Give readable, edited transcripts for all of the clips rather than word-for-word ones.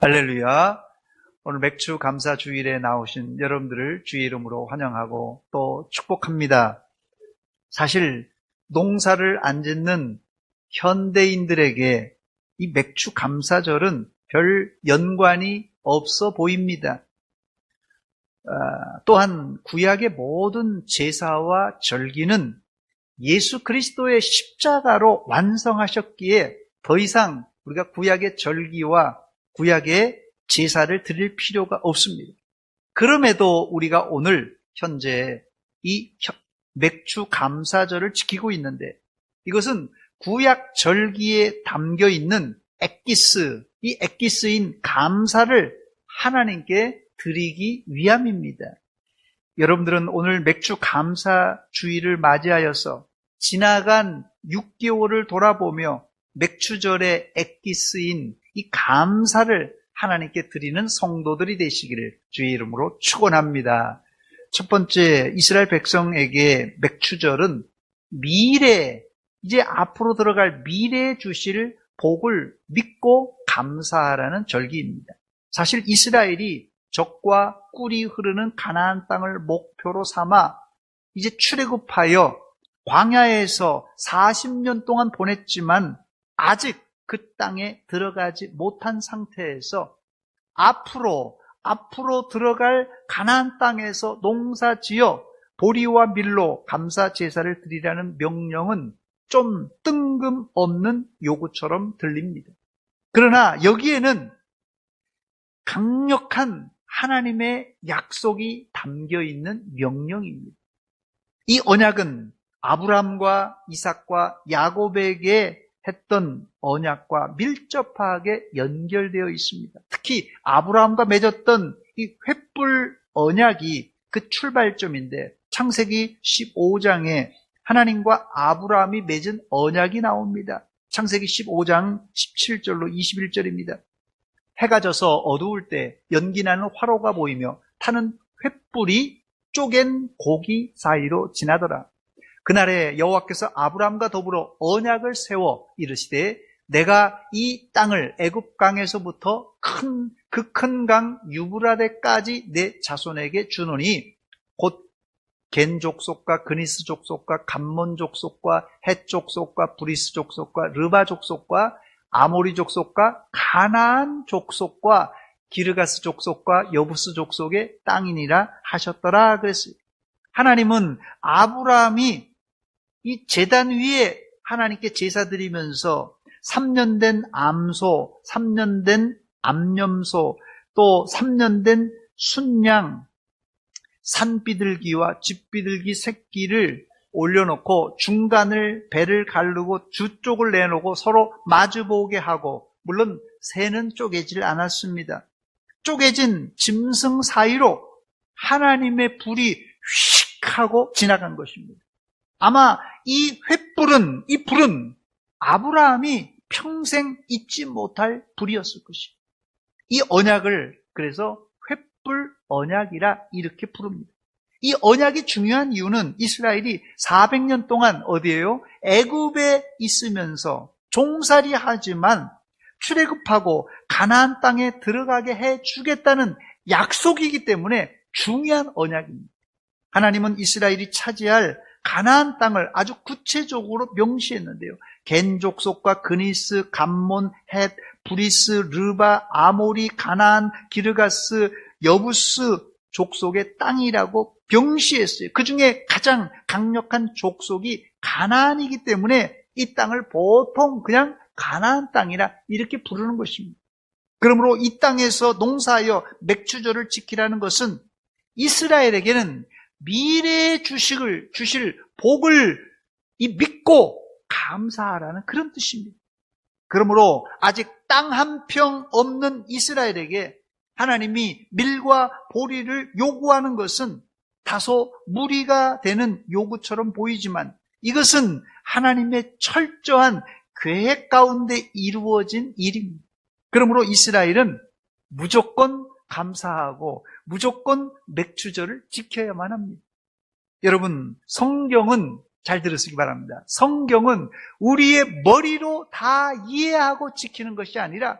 할렐루야. 오늘 맥주 감사 주일에 나오신 여러분들을 주의 이름으로 환영하고 또 축복합니다. 사실 농사를 안 짓는 현대인들에게 이 맥주 감사절은 별 연관이 없어 보입니다. 또한 구약의 모든 제사와 절기는 예수 그리스도의 십자가로 완성하셨기에 더 이상 우리가 구약의 절기와 구약의 제사를 드릴 필요가 없습니다. 그럼에도 우리가 오늘 현재 이 맥주 감사절을 지키고 있는데, 이것은 구약 절기에 담겨 있는 엑기스, 이 엑기스인 감사를 하나님께 드리기 위함입니다. 여러분들은 오늘 맥주 감사 주일을 맞이하여서 지나간 6개월을 돌아보며 맥주절의 엑기스인 이 감사를 하나님께 드리는 성도들이 되시기를 주의 이름으로 축원합니다. 첫 번째, 이스라엘 백성에게 맥주절은 미래, 이제 앞으로 들어갈 미래에 주실 복을 믿고 감사하라는 절기입니다. 사실 이스라엘이 적과 꿀이 흐르는 가나안 땅을 목표로 삼아 이제 출애굽하여 광야에서 40년 동안 보냈지만 아직 그 땅에 들어가지 못한 상태에서 앞으로 들어갈 가나안 땅에서 농사지어 보리와 밀로 감사 제사를 드리라는 명령은 좀 뜬금없는 요구처럼 들립니다. 그러나 여기에는 강력한 하나님의 약속이 담겨 있는 명령입니다. 이 언약은 아브라함과 이삭과 야곱에게 했던 언약과 밀접하게 연결되어 있습니다. 특히 아브라함과 맺었던 이 횃불 언약이 그 출발점인데, 창세기 15장에 하나님과 아브라함이 맺은 언약이 나옵니다. 창세기 15장 17절로 21절입니다. 해가 져서 어두울 때 연기나는 화로가 보이며 타는 횃불이 쪼갠 고기 사이로 지나더라. 그날에 여호와께서 아브라함과 더불어 언약을 세워 이르시되, 내가 이 땅을 애굽강에서부터 그 큰 강 유브라데까지 내 자손에게 주노니 곧 겐 족속과 그니스 족속과 감몬 족속과 헷 족속과 브리스 족속과 르바 족속과 아모리 족속과 가나안 족속과 기르가스 족속과 여부스 족속의 땅이니라 하셨더라 그랬어요. 하나님은 아브라함이 이 제단 위에 하나님께 제사 드리면서 3년 된 암소, 3년 된 암염소, 또 3년 된 순양, 산비둘기와 집비둘기 새끼를 올려놓고 중간을 배를 가르고 주 쪽을 내놓고 서로 마주보게 하고, 물론 새는 쪼개질 않았습니다. 쪼개진 짐승 사이로 하나님의 불이 휙 하고 지나간 것입니다. 아마 이 불은 아브라함이 평생 잊지 못할 불이었을 것입니다. 이 언약을 그래서 횃불 언약이라 이렇게 부릅니다. 이 언약이 중요한 이유는 이스라엘이 400년 동안 어디에요? 애굽에 있으면서 종살이 하지만 출애굽하고 가나안 땅에 들어가게 해주겠다는 약속이기 때문에 중요한 언약입니다. 하나님은 이스라엘이 차지할 가나안 땅을 아주 구체적으로 명시했는데요. 겐 족속과 그니스, 감몬, 헷, 브리스, 르바, 아모리, 가나안, 기르가스, 여부스 족속의 땅이라고 명시했어요. 그 중에 가장 강력한 족속이 가나안이기 때문에 이 땅을 보통 그냥 가나안 땅이라 이렇게 부르는 것입니다. 그러므로 이 땅에서 농사하여 맥주절을 지키라는 것은 이스라엘에게는 미래에 주실 복을 믿고 감사하라는 그런 뜻입니다. 그러므로 아직 땅 한 평 없는 이스라엘에게 하나님이 밀과 보리를 요구하는 것은 다소 무리가 되는 요구처럼 보이지만 이것은 하나님의 철저한 계획 가운데 이루어진 일입니다. 그러므로 이스라엘은 무조건 감사하고 무조건 맥주절을 지켜야만 합니다. 여러분, 성경은 잘 들으시기 바랍니다. 성경은 우리의 머리로 다 이해하고 지키는 것이 아니라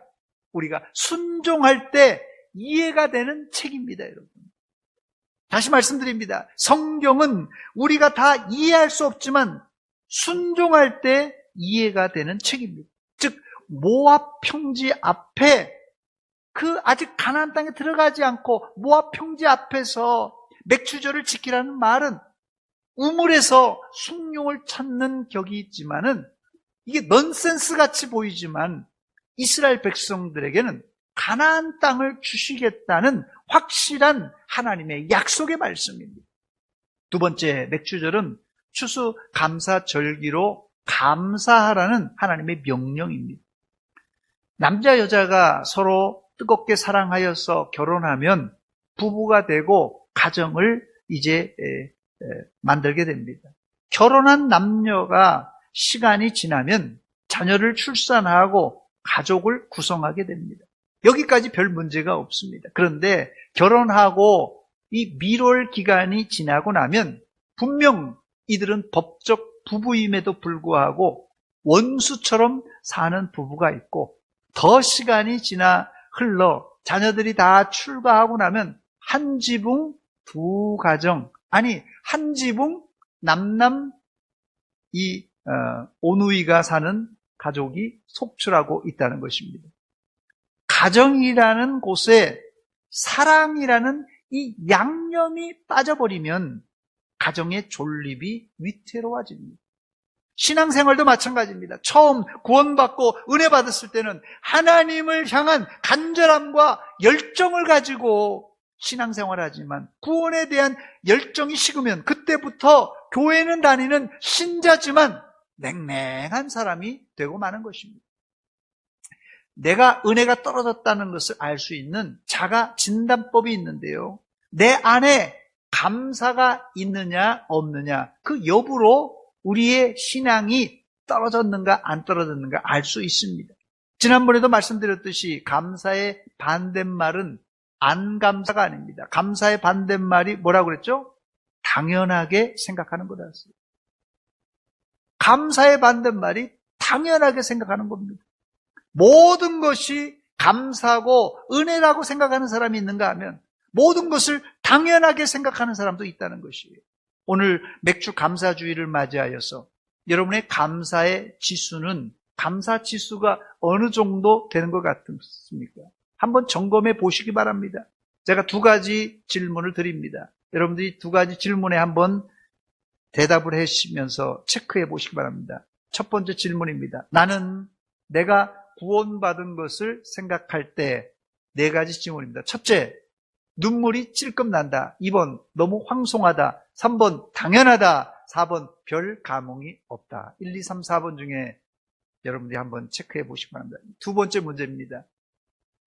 우리가 순종할 때 이해가 되는 책입니다, 여러분. 다시 말씀드립니다. 성경은 우리가 다 이해할 수 없지만 순종할 때 이해가 되는 책입니다. 즉 모압 평지 앞에 그 아직 가나안 땅에 들어가지 않고 모압 평지 앞에서 맥추절을 지키라는 말은 우물에서 숭늉을 찾는 격이 있지만은 이게 넌센스 같이 보이지만 이스라엘 백성들에게는 가나안 땅을 주시겠다는 확실한 하나님의 약속의 말씀입니다. 두 번째, 맥추절은 추수감사절기로 감사하라는 하나님의 명령입니다. 남자 여자가 서로 뜨겁게 사랑하여서 결혼하면 부부가 되고 가정을 이제 만들게 됩니다. 결혼한 남녀가 시간이 지나면 자녀를 출산하고 가족을 구성하게 됩니다. 여기까지 별 문제가 없습니다. 그런데 결혼하고 이 미롤 기간이 지나고 나면 분명 이들은 법적 부부임에도 불구하고 원수처럼 사는 부부가 있고 더 시간이 지나 흘러 자녀들이 다 출가하고 나면 한 지붕 두 가정, 아니 한 지붕 남남 오누이가 사는 가족이 속출하고 있다는 것입니다. 가정이라는 곳에 사랑이라는 이 양념이 빠져버리면 가정의 존립이 위태로워집니다. 신앙생활도 마찬가지입니다. 처음 구원받고 은혜 받았을 때는 하나님을 향한 간절함과 열정을 가지고 신앙생활하지만 구원에 대한 열정이 식으면 그때부터 교회는 다니는 신자지만 냉랭한 사람이 되고 마는 것입니다. 내가 은혜가 떨어졌다는 것을 알 수 있는 자가 진단법이 있는데요. 내 안에 감사가 있느냐 없느냐 그 여부로 우리의 신앙이 떨어졌는가 안 떨어졌는가 알 수 있습니다. 지난번에도 말씀드렸듯이 감사의 반대말은 안 감사가 아닙니다. 감사의 반대말이 뭐라고 그랬죠? 당연하게 생각하는 거다. 감사의 반대말이 당연하게 생각하는 겁니다. 모든 것이 감사고 은혜라고 생각하는 사람이 있는가 하면 모든 것을 당연하게 생각하는 사람도 있다는 것이에요. 오늘 맥주 감사주의를 맞이하여서 여러분의 감사의 지수는 감사 지수가 어느 정도 되는 것 같습니까? 한번 점검해 보시기 바랍니다. 제가 두 가지 질문을 드립니다. 여러분들이 두 가지 질문에 한번 대답을 하시면서 체크해 보시기 바랍니다. 첫 번째 질문입니다. 나는 내가 구원받은 것을 생각할 때 네 가지 질문입니다. 첫째, 눈물이 찔끔 난다. 2번, 너무 황송하다. 3번, 당연하다. 4번, 별 감흥이 없다. 1, 2, 3, 4번 중에 여러분들이 한번 체크해 보시기 바랍니다. 두 번째 문제입니다.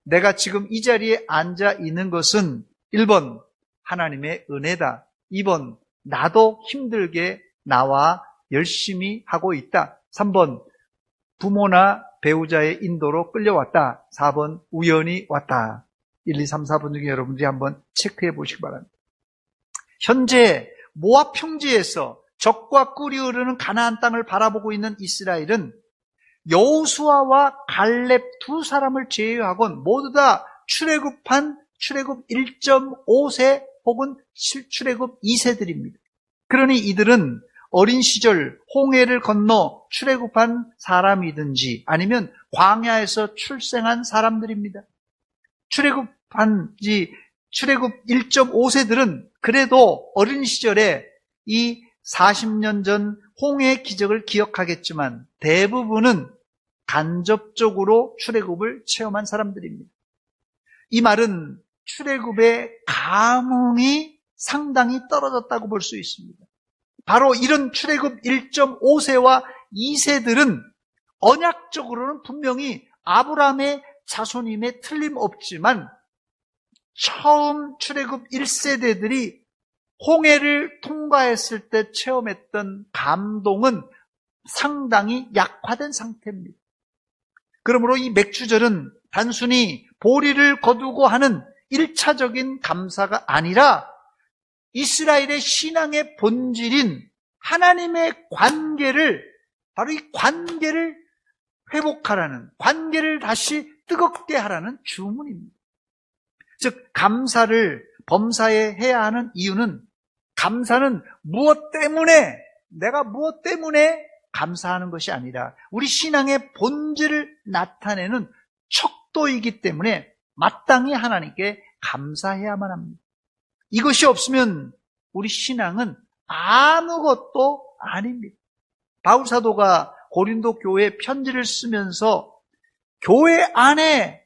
내가 지금 이 자리에 앉아 있는 것은 1번, 하나님의 은혜다. 2번, 나도 힘들게 나와 열심히 하고 있다. 3번, 부모나 배우자의 인도로 끌려왔다. 4번, 우연히 왔다. 1, 2, 3, 4번 중에 여러분들이 한번 체크해 보시기 바랍니다. 현재 모압 평지에서 적과 꿀이 흐르는 가나안 땅을 바라보고 있는 이스라엘은 여호수아와 갈렙 두 사람을 제외하고는 모두 다 출애굽한 출애굽 1.5세 혹은 출애굽 2세들입니다. 그러니 이들은 어린 시절 홍해를 건너 출애굽한 사람이든지 아니면 광야에서 출생한 사람들입니다. 출애굽 1.5세들은 그래도 어린 시절에 이 40년 전 홍해의 기적을 기억하겠지만 대부분은 간접적으로 출애굽을 체험한 사람들입니다. 이 말은 출애굽의 감흥이 상당히 떨어졌다고 볼 수 있습니다. 바로 이런 출애굽 1.5세와 2세들은 언약적으로는 분명히 아브라함의 자손임에 틀림없지만 처음 출애굽 1세대들이 홍해를 통과했을 때 체험했던 감동은 상당히 약화된 상태입니다. 그러므로 이 맥추절은 단순히 보리를 거두고 하는 1차적인 감사가 아니라 이스라엘의 신앙의 본질인 하나님의 관계를 바로 이 관계를 회복하라는, 관계를 다시 뜨겁게 하라는 주문입니다. 즉 감사를 범사에 해야 하는 이유는, 감사는 내가 무엇 때문에 감사하는 것이 아니라 우리 신앙의 본질을 나타내는 척도이기 때문에 마땅히 하나님께 감사해야만 합니다. 이것이 없으면 우리 신앙은 아무것도 아닙니다. 바울 사도가 고린도 교회에 편지를 쓰면서 교회 안에,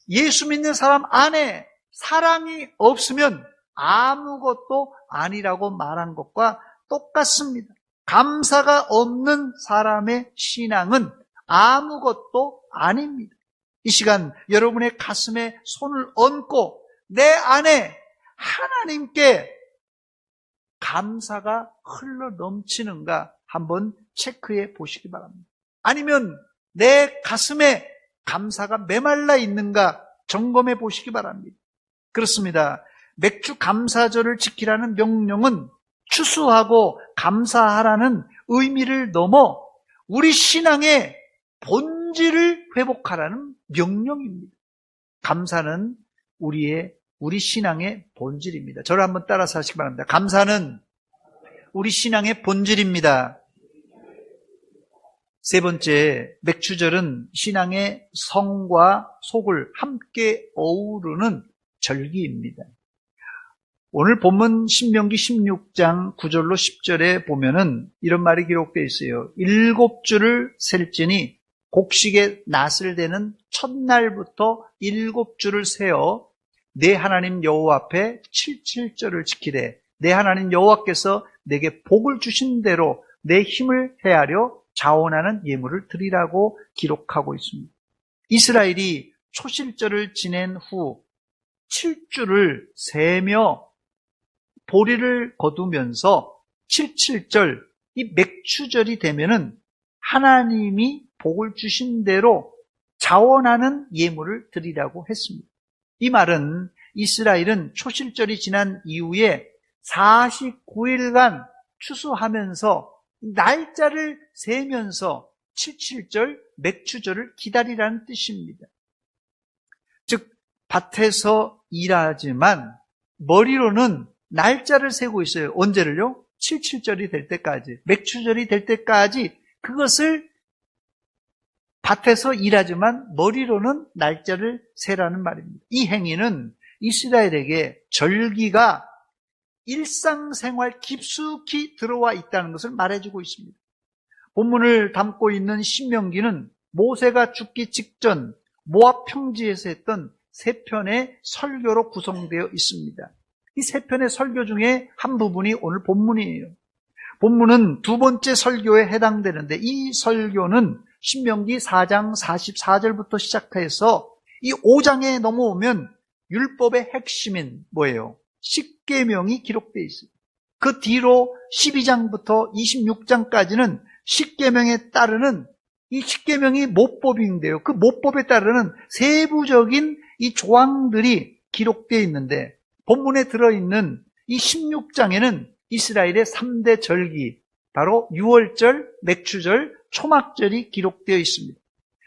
예수 믿는 사람 안에 사랑이 없으면 아무것도 아니라고 말한 것과 똑같습니다. 감사가 없는 사람의 신앙은 아무것도 아닙니다. 이 시간 여러분의 가슴에 손을 얹고 내 안에 하나님께 감사가 흘러 넘치는가 한번 체크해 보시기 바랍니다. 아니면 내 가슴에 감사가 메말라 있는가 점검해 보시기 바랍니다. 그렇습니다. 맥주 감사절을 지키라는 명령은 추수하고 감사하라는 의미를 넘어 우리 신앙의 본질을 회복하라는 명령입니다. 감사는 우리 신앙의 본질입니다. 저를 한번 따라서 하시기 바랍니다. 감사는 우리 신앙의 본질입니다. 세 번째, 맥추절은 신앙의 성과 속을 함께 어우르는 절기입니다. 오늘 본문 신명기 16장 9절로 10절에 보면은 이런 말이 기록되어 있어요. 7주를 셀지니 곡식의 낫을 대는 첫날부터 7주를 세어 내 하나님 여호와 앞에 77절을 지키되 내 하나님 여호와께서 내게 복을 주신 대로 내 힘을 헤아려 자원하는 예물을 드리라고 기록하고 있습니다. 이스라엘이 초실절을 지낸 후 7주를 세며 보리를 거두면서 77절, 이 맥추절이 되면은 하나님이 복을 주신 대로 자원하는 예물을 드리라고 했습니다. 이 말은 이스라엘은 초실절이 지난 이후에 49일간 추수하면서 날짜를 세면서 77절 맥추절을 기다리라는 뜻입니다. 즉 밭에서 일하지만 머리로는 날짜를 세고 있어요. 언제를요? 77절이 될 때까지, 맥추절이 될 때까지 그것을 밭에서 일하지만 머리로는 날짜를 세라는 말입니다. 이 행위는 이스라엘에게 절기가 일상생활 깊숙이 들어와 있다는 것을 말해주고 있습니다. 본문을 담고 있는 신명기는 모세가 죽기 직전 모압 평지에서 했던 3편의 설교로 구성되어 있습니다. 이 3편의 설교 중에 한 부분이 오늘 본문이에요. 본문은 두 번째 설교에 해당되는데 이 설교는 신명기 4장 44절부터 시작해서 이 5장에 넘어오면 율법의 핵심인 뭐예요? 십계명이 기록되어 있어요. 그 뒤로 12장부터 26장까지는 십계명에 따르는 이 십계명이 모법인데요. 그 모법에 따르는 세부적인 이 조항들이 기록되어 있는데 본문에 들어있는 이 16장에는 이스라엘의 3대 절기, 바로 유월절, 맥추절, 초막절이 기록되어 있습니다.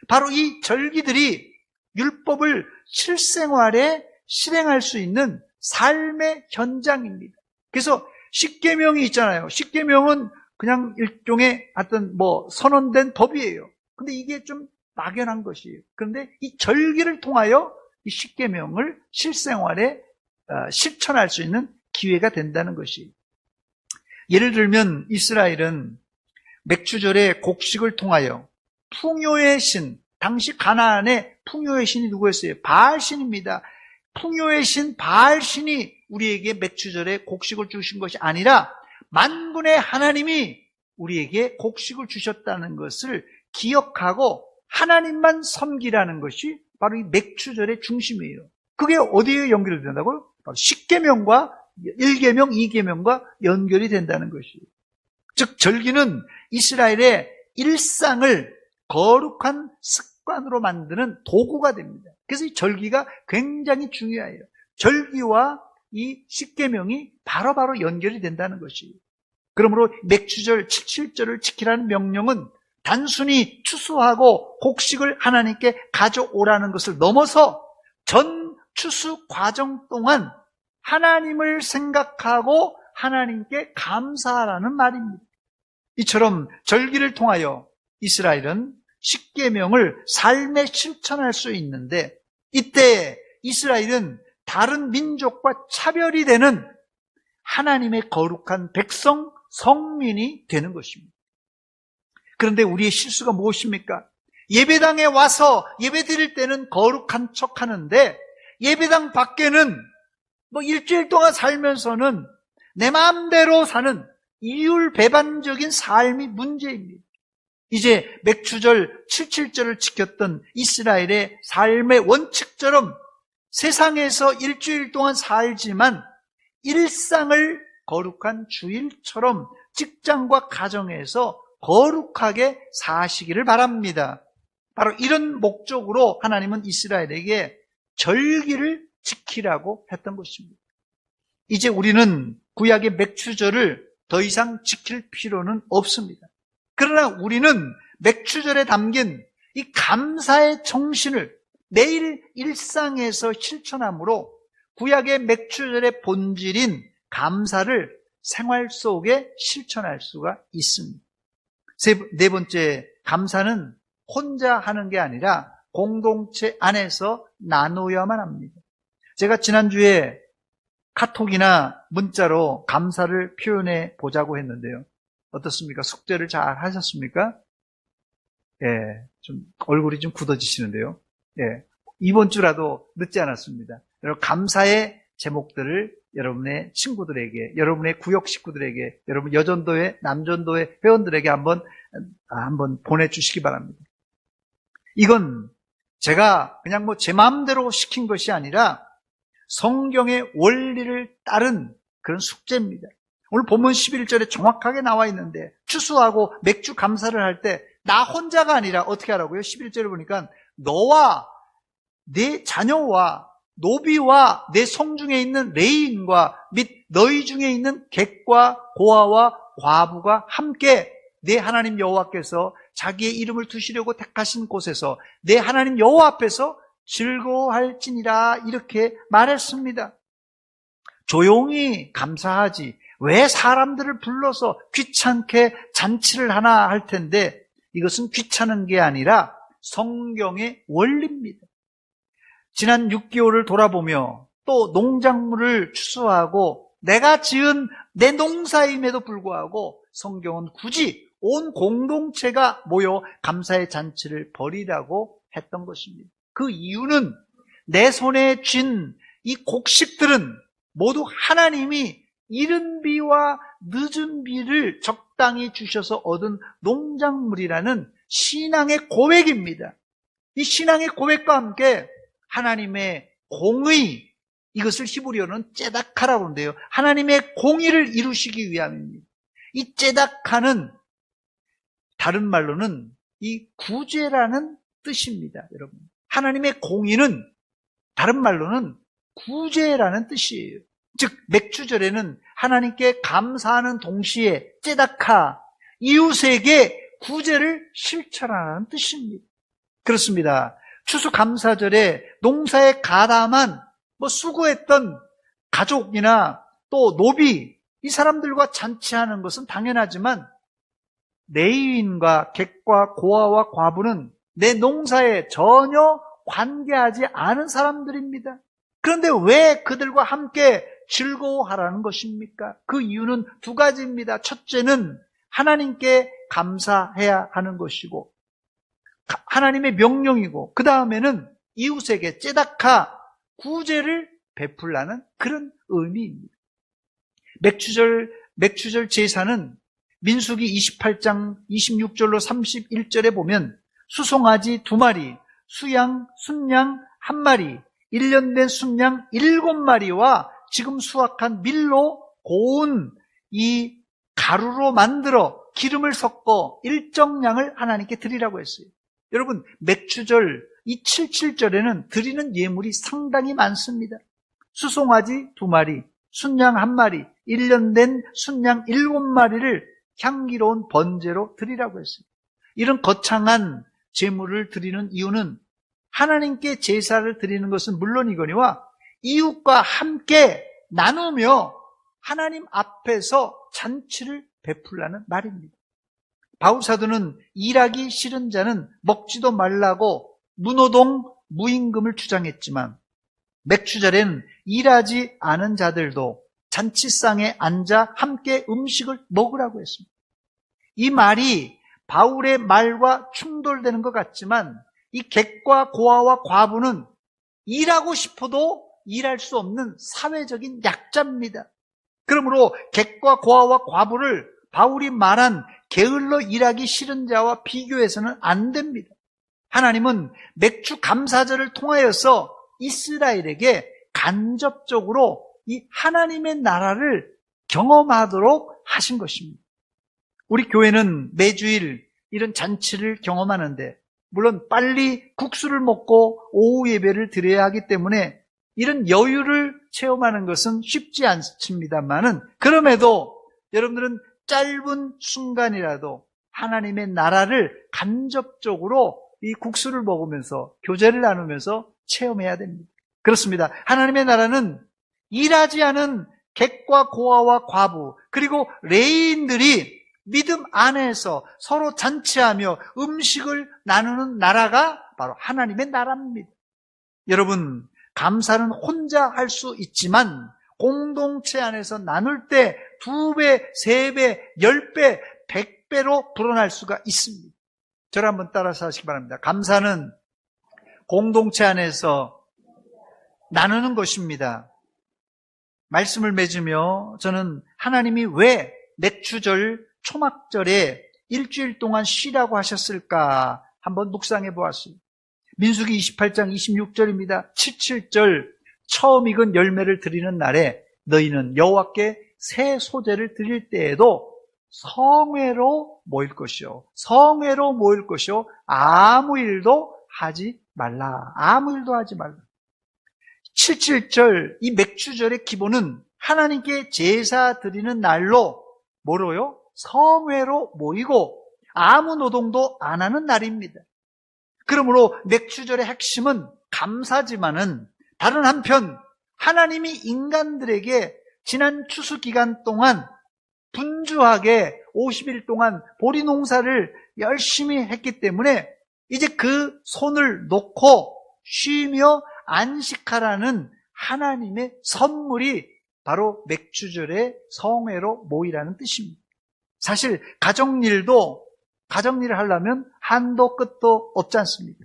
바로 이 절기들이 율법을 실생활에 실행할 수 있는 삶의 현장입니다. 그래서 십계명이 있잖아요. 십계명은 그냥 일종의 어떤 선언된 법이에요. 근데 이게 좀 막연한 것이에요. 그런데 이 절기를 통하여 이 십계명을 실생활에 실천할 수 있는 기회가 된다는 것이에요. 예를 들면 이스라엘은 맥추절에 곡식을 통하여 풍요의 신, 당시 가나안의 풍요의 신이 누구였어요? 바알신입니다. 풍요의 신 바알신이 우리에게 맥추절에 곡식을 주신 것이 아니라 만군의 하나님이 우리에게 곡식을 주셨다는 것을 기억하고 하나님만 섬기라는 것이 바로 이 맥추절의 중심이에요. 그게 어디에 연결이 된다고요? 바로 십계명과 1계명, 2계명과 연결이 된다는 것이에요. 즉 절기는 이스라엘의 일상을 거룩한 습관으로 만드는 도구가 됩니다. 그래서 이 절기가 굉장히 중요해요. 절기와 이 십계명이 바로바로 연결이 된다는 것이에요. 그러므로 맥추절 77절을 지키라는 명령은 단순히 추수하고 곡식을 하나님께 가져오라는 것을 넘어서 전 추수 과정 동안 하나님을 생각하고 하나님께 감사하라는 말입니다. 이처럼 절기를 통하여 이스라엘은 십계명을 삶에 실천할 수 있는데, 이때 이스라엘은 다른 민족과 차별이 되는 하나님의 거룩한 백성, 성민이 되는 것입니다. 그런데 우리의 실수가 무엇입니까? 예배당에 와서 예배 드릴 때는 거룩한 척 하는데, 예배당 밖에는 일주일 동안 살면서는 내 마음대로 사는 이율배반적인 삶이 문제입니다. 이제 맥추절 77절을 지켰던 이스라엘의 삶의 원칙처럼 세상에서 일주일 동안 살지만 일상을 거룩한 주일처럼 직장과 가정에서 거룩하게 사시기를 바랍니다. 바로 이런 목적으로 하나님은 이스라엘에게 절기를 지키라고 했던 것입니다. 이제 우리는 구약의 맥추절을 더 이상 지킬 필요는 없습니다. 그러나 우리는 맥추절에 담긴 이 감사의 정신을 매일 일상에서 실천함으로 구약의 맥추절의 본질인 감사를 생활 속에 실천할 수가 있습니다. 네 번째, 감사는 혼자 하는 게 아니라 공동체 안에서 나누어야만 합니다. 제가 지난주에 카톡이나 문자로 감사를 표현해 보자고 했는데요. 어떻습니까? 숙제를 잘 하셨습니까? 예, 좀 얼굴이 좀 굳어지시는데요. 예, 이번 주라도 늦지 않았습니다. 여러분, 감사의 제목들을 여러분의 친구들에게, 여러분의 구역 식구들에게, 여러분 여전도회, 남전도회 회원들에게 한번 보내주시기 바랍니다. 이건 제가 그냥 제 마음대로 시킨 것이 아니라 성경의 원리를 따른 그런 숙제입니다. 오늘 본문 11절에 정확하게 나와 있는데, 추수하고 맥주 감사를 할 때 나 혼자가 아니라 어떻게 하라고요? 11절에 보니까 너와 내 자녀와 노비와 내 성중에 있는 레위인과 및 너희 중에 있는 객과 고아와 과부가 함께 내 하나님 여호와께서 자기의 이름을 두시려고 택하신 곳에서 내 하나님 여호와 앞에서 즐거워할지니라, 이렇게 말했습니다. 조용히 감사하지 왜 사람들을 불러서 귀찮게 잔치를 하나 할 텐데, 이것은 귀찮은 게 아니라 성경의 원리입니다. 지난 6개월을 돌아보며 또 농작물을 추수하고 내가 지은 내 농사임에도 불구하고 성경은 굳이 온 공동체가 모여 감사의 잔치를 벌이라고 했던 것입니다. 그 이유는 내 손에 쥔 이 곡식들은 모두 하나님이 이른 비와 늦은 비를 적당히 주셔서 얻은 농작물이라는 신앙의 고백입니다. 이 신앙의 고백과 함께 하나님의 공의, 이것을 히브리어는 째다카라고 하는데요, 하나님의 공의를 이루시기 위함입니다. 이 째다카는 다른 말로는 이 구제라는 뜻입니다. 여러분, 하나님의 공의는 다른 말로는 구제라는 뜻이에요. 즉 맥추절에는 하나님께 감사하는 동시에 째다카, 이웃에게 구제를 실천하는 뜻입니다. 그렇습니다. 추수감사절에 농사에 가담한 수고했던 가족이나 또 노비, 이 사람들과 잔치하는 것은 당연하지만 레위인과 객과 고아와 과부는 내 농사에 전혀 관계하지 않은 사람들입니다. 그런데 왜 그들과 함께 즐거워하라는 것입니까? 그 이유는 두 가지입니다. 첫째는 하나님께 감사해야 하는 것이고, 하나님의 명령이고, 그 다음에는 이웃에게 째다카, 구제를 베풀라는 그런 의미입니다. 맥추절 제사는 민수기 28장 26절로 31절에 보면 수송아지 2마리, 수양, 순양 1마리, 1년 된 순양 7마리와 지금 수확한 밀로 고운 이 가루로 만들어 기름을 섞어 일정량을 하나님께 드리라고 했어요. 여러분, 맥추절 이 77절에는 드리는 예물이 상당히 많습니다. 수송아지 2마리, 순양 1마리, 1년 된 순양 7마리를 향기로운 번제로 드리라고 했어요. 이런 거창한 제물을 드리는 이유는 하나님께 제사를 드리는 것은 물론이거니와 이웃과 함께 나누며 하나님 앞에서 잔치를 베풀라는 말입니다. 바울사도는 일하기 싫은 자는 먹지도 말라고 무노동, 무임금을 주장했지만 맥주절에는 일하지 않은 자들도 잔치상에 앉아 함께 음식을 먹으라고 했습니다. 이 말이 바울의 말과 충돌되는 것 같지만 이 객과 고아와 과부는 일하고 싶어도 일할 수 없는 사회적인 약자입니다. 그러므로 객과 고아와 과부를 바울이 말한 게을러 일하기 싫은 자와 비교해서는 안 됩니다. 하나님은 맥주 감사절을 통하여서 이스라엘에게 간접적으로 이 하나님의 나라를 경험하도록 하신 것입니다. 우리 교회는 매주일 이런 잔치를 경험하는데 물론 빨리 국수를 먹고 오후 예배를 드려야 하기 때문에 이런 여유를 체험하는 것은 쉽지 않습니다만은 그럼에도 여러분들은 짧은 순간이라도 하나님의 나라를 간접적으로 이 국수를 먹으면서 교제를 나누면서 체험해야 됩니다. 그렇습니다. 하나님의 나라는 일하지 않은 객과 고아와 과부 그리고 레위인들이 믿음 안에서 서로 잔치하며 음식을 나누는 나라가 바로 하나님의 나라입니다. 여러분, 감사는 혼자 할 수 있지만 공동체 안에서 나눌 때 2배, 3배, 10배, 100배로 불어날 수가 있습니다. 저를 한번 따라서 하시기 바랍니다. 감사는 공동체 안에서 나누는 것입니다. 말씀을 맺으며 저는 하나님이 왜 맥주절, 초막절에 일주일 동안 쉬라고 하셨을까 한번 묵상해 보았습니다. 민수기 28장 26절입니다. 77절 처음 익은 열매를 드리는 날에 너희는 여호와께 새 소재를 드릴 때에도 성회로 모일 것이요. 성회로 모일 것이요. 아무 일도 하지 말라. 아무 일도 하지 말라. 77절 이 맥주절의 기본은 하나님께 제사 드리는 날로 뭐로요? 성회로 모이고 아무 노동도 안 하는 날입니다. 그러므로 맥주절의 핵심은 감사지만은 다른 한편 하나님이 인간들에게 지난 추수 기간 동안 분주하게 50일 동안 보리 농사를 열심히 했기 때문에 이제 그 손을 놓고 쉬며 안식하라는 하나님의 선물이 바로 맥주절의 성회로 모이라는 뜻입니다. 사실 가정일을 하려면 한도 끝도 없지 않습니까?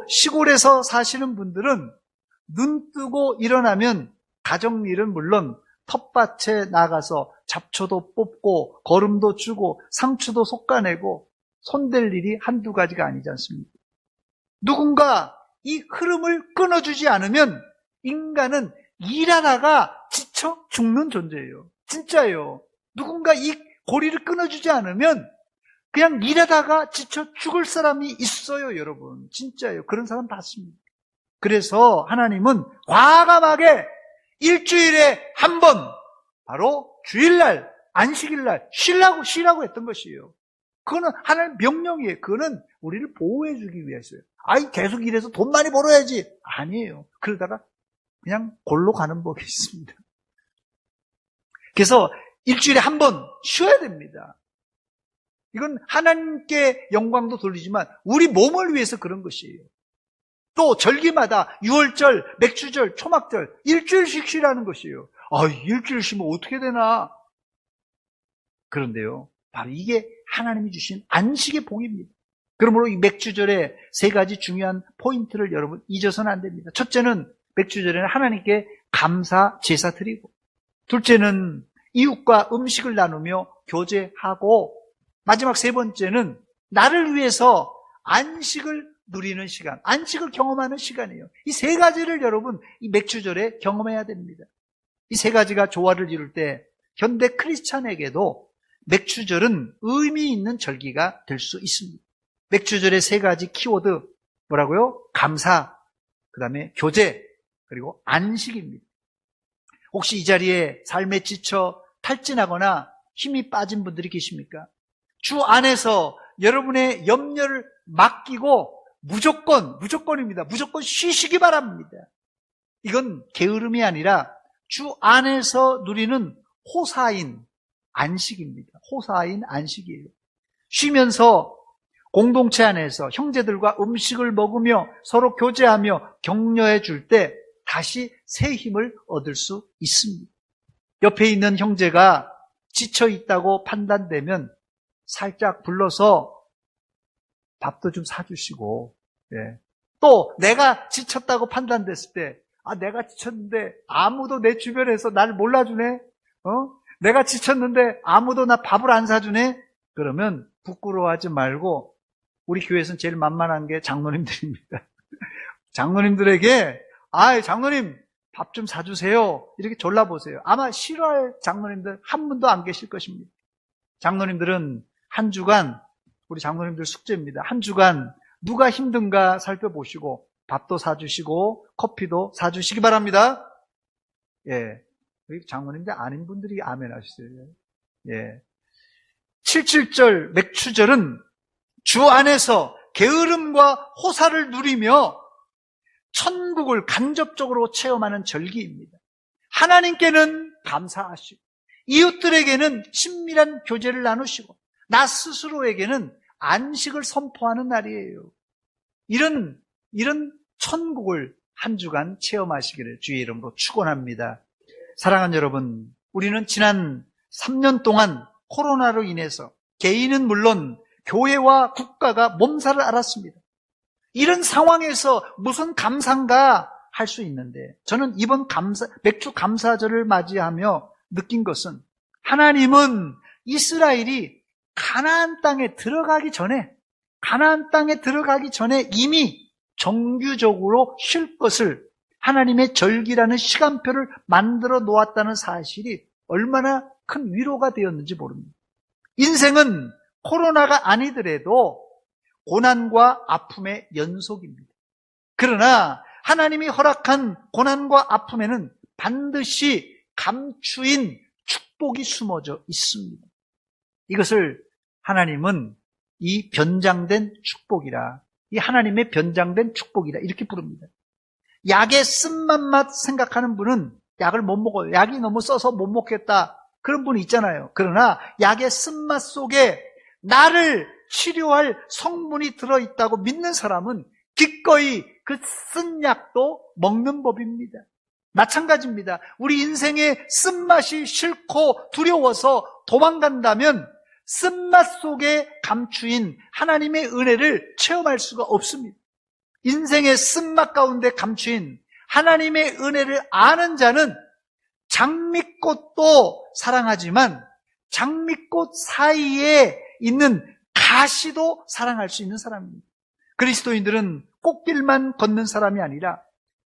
시골에서 사시는 분들은 눈 뜨고 일어나면 가정일은 물론 텃밭에 나가서 잡초도 뽑고 거름도 주고 상추도 솎아내고 손댈 일이 한두 가지가 아니지 않습니까? 누군가 이 흐름을 끊어주지 않으면 인간은 일하다가 지쳐 죽는 존재예요. 진짜예요. 누군가 이 고리를 끊어주지 않으면 그냥 일하다가 지쳐 죽을 사람이 있어요, 여러분. 진짜예요. 그런 사람 봤습니다. 그래서 하나님은 과감하게 일주일에 한 번, 바로 주일날, 안식일날 쉬라고 했던 것이에요. 그거는 하나님의 명령이에요. 그거는 우리를 보호해주기 위해서요. 계속 일해서 돈 많이 벌어야지. 아니에요. 그러다가 그냥 골로 가는 법이 있습니다. 그래서 일주일에 한 번 쉬어야 됩니다. 이건 하나님께 영광도 돌리지만 우리 몸을 위해서 그런 것이에요. 또 절기마다 6월절, 맥주절, 초막절 일주일씩 쉬라는 것이에요. 일주일 쉬면 어떻게 되나? 그런데요, 바로 이게 하나님이 주신 안식의 복입니다. 그러므로 이 맥주절에 3가지 중요한 포인트를 여러분 잊어서는 안 됩니다. 첫째는 맥주절에는 하나님께 감사 제사 드리고, 둘째는 이웃과 음식을 나누며 교제하고, 마지막 3번째는 나를 위해서 안식을 누리는 시간, 안식을 경험하는 시간이에요. 이 3가지를 여러분 이 맥주절에 경험해야 됩니다. 이 3가지가 조화를 이룰 때 현대 크리스찬에게도 맥주절은 의미 있는 절기가 될 수 있습니다. 맥주절의 3가지 키워드 뭐라고요? 감사, 그 다음에 교제, 그리고 안식입니다. 혹시 이 자리에 삶에 지쳐 탈진하거나 힘이 빠진 분들이 계십니까? 주 안에서 여러분의 염려를 맡기고 무조건입니다. 무조건 쉬시기 바랍니다. 이건 게으름이 아니라 주 안에서 누리는 호사인 안식입니다. 호사인 안식이에요. 쉬면서 공동체 안에서 형제들과 음식을 먹으며 서로 교제하며 격려해 줄 때 다시 새 힘을 얻을 수 있습니다. 옆에 있는 형제가 지쳐 있다고 판단되면 살짝 불러서 밥도 좀 사주시고, 또 내가 지쳤다고 판단됐을 때, 내가 지쳤는데 아무도 내 주변에서 나를 몰라주네? 내가 지쳤는데 아무도 나 밥을 안 사주네? 그러면 부끄러워하지 말고, 우리 교회에서는 제일 만만한 게 장로님들입니다. 장로님들에게, 장로님 밥 좀 사주세요. 이렇게 졸라보세요. 아마 싫어할 장로님들 한 분도 안 계실 것입니다. 장로님들은 한 주간, 우리 장로님들 숙제입니다. 한 주간 누가 힘든가 살펴보시고 밥도 사주시고 커피도 사주시기 바랍니다. 장로님들 아닌 분들이 아멘 하시세요. 77절 맥추절은 주 안에서 게으름과 호사를 누리며 천국을 간접적으로 체험하는 절기입니다. 하나님께는 감사하시고 이웃들에게는 친밀한 교제를 나누시고 나 스스로에게는 안식을 선포하는 날이에요. 이런 천국을 한 주간 체험하시기를 주의 이름으로 축원합니다. 사랑하는 여러분, 우리는 지난 3년 동안 코로나로 인해서 개인은 물론 교회와 국가가 몸살을 앓았습니다. 이런 상황에서 무슨 감사인가 할 수 있는데, 저는 이번 맥주 감사절을 맞이하며 느낀 것은 하나님은 이스라엘이 가나안 땅에 들어가기 전에 이미 정규적으로 쉴 것을 하나님의 절기라는 시간표를 만들어 놓았다는 사실이 얼마나 큰 위로가 되었는지 모릅니다. 인생은 코로나가 아니더라도 고난과 아픔의 연속입니다. 그러나 하나님이 허락한 고난과 아픔에는 반드시 감추인 축복이 숨어져 있습니다. 이것을 하나님은 이 변장된 축복이라, 이 하나님의 변장된 축복이라 이렇게 부릅니다. 약의 쓴맛 생각하는 분은 약을 못 먹어요. 약이 너무 써서 못 먹겠다, 그런 분이 있잖아요. 그러나 약의 쓴맛 속에 나를 치료할 성분이 들어있다고 믿는 사람은 기꺼이 그 쓴 약도 먹는 법입니다. 마찬가지입니다. 우리 인생의 쓴맛이 싫고 두려워서 도망간다면 쓴맛 속에 감추인 하나님의 은혜를 체험할 수가 없습니다. 인생의 쓴맛 가운데 감추인 하나님의 은혜를 아는 자는 장미꽃도 사랑하지만 장미꽃 사이에 있는 가시도 사랑할 수 있는 사람입니다. 그리스도인들은 꽃길만 걷는 사람이 아니라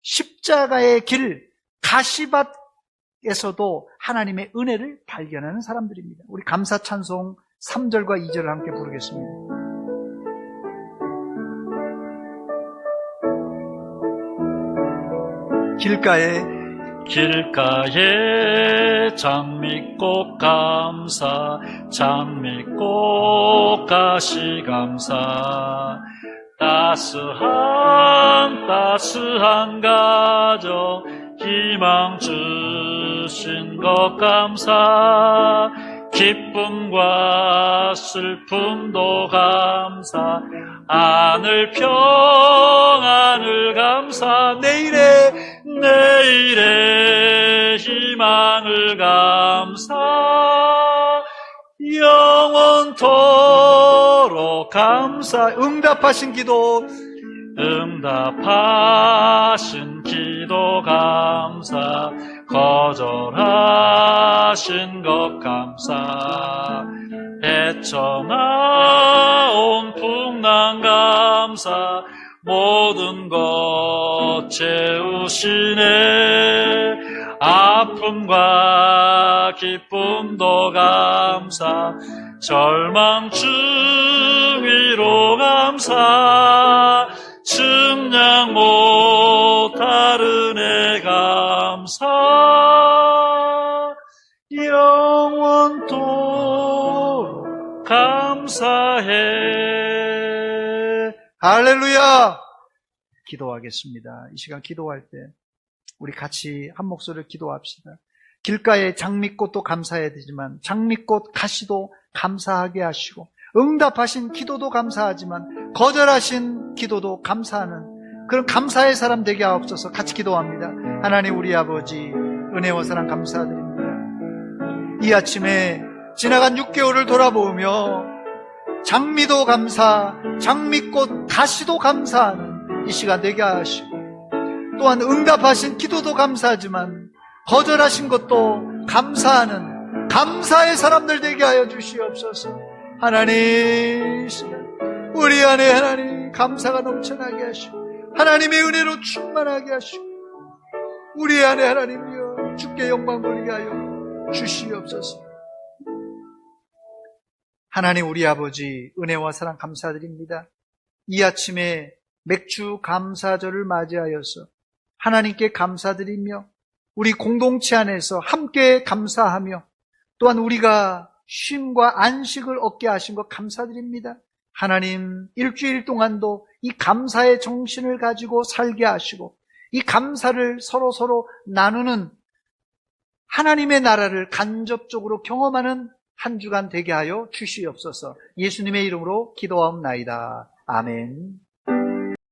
십자가의 길, 가시밭에서도 하나님의 은혜를 발견하는 사람들입니다. 우리 감사 찬송 3절과 2절을 함께 부르겠습니다. 길가에 장미꽃 감사, 장미꽃 가시 감사, 따스한 가정 희망 주신 것 감사, 기쁨과 슬픔도 감사, 하늘 평안을 감사, 내일의 희망을 감사, 영원토록 감사. 응답하신 기도 감사, 거절하신 것 감사, 헤쳐나온 풍랑 감사, 모든 것 채우시네, 아픔과 기쁨도 감사, 절망 중위로 감사, 측량 못할 은혜 감사, 영원토록 감사. 감사해. 할렐루야! 기도하겠습니다. 이 시간 기도할 때 우리 같이 한 목소리로 기도합시다. 길가에 장미꽃도 감사해야 되지만 장미꽃 가시도 감사하게 하시고, 응답하신 기도도 감사하지만 거절하신 기도도 감사하는 그런 감사의 사람 되게 하옵소서. 같이 기도합니다. 하나님 우리 아버지, 은혜와 사랑 감사드립니다. 이 아침에 지나간 6개월을 돌아보며 장미도 감사, 장미꽃 가시도 감사하는 이 시간 되게 하시고, 또한 응답하신 기도도 감사하지만 거절하신 것도 감사하는 감사의 사람들 되게 하여 주시옵소서. 하나님, 우리 안에 하나님 감사가 넘쳐나게 하시고 하나님의 은혜로 충만하게 하시고 우리 안에 하나님이여 주께 영광 돌리게 하여 주시옵소서. 하나님 우리 아버지, 은혜와 사랑 감사드립니다. 이 아침에 맥주 감사절을 맞이하여서 하나님께 감사드리며 우리 공동체 안에서 함께 감사하며 또한 우리가 쉼과 안식을 얻게 하신 것 감사드립니다. 하나님, 일주일 동안도 이 감사의 정신을 가지고 살게 하시고 이 감사를 서로 나누는 하나님의 나라를 간접적으로 경험하는 한 주간 되게 하여 주시옵소서. 예수님의 이름으로 기도하옵나이다. 아멘.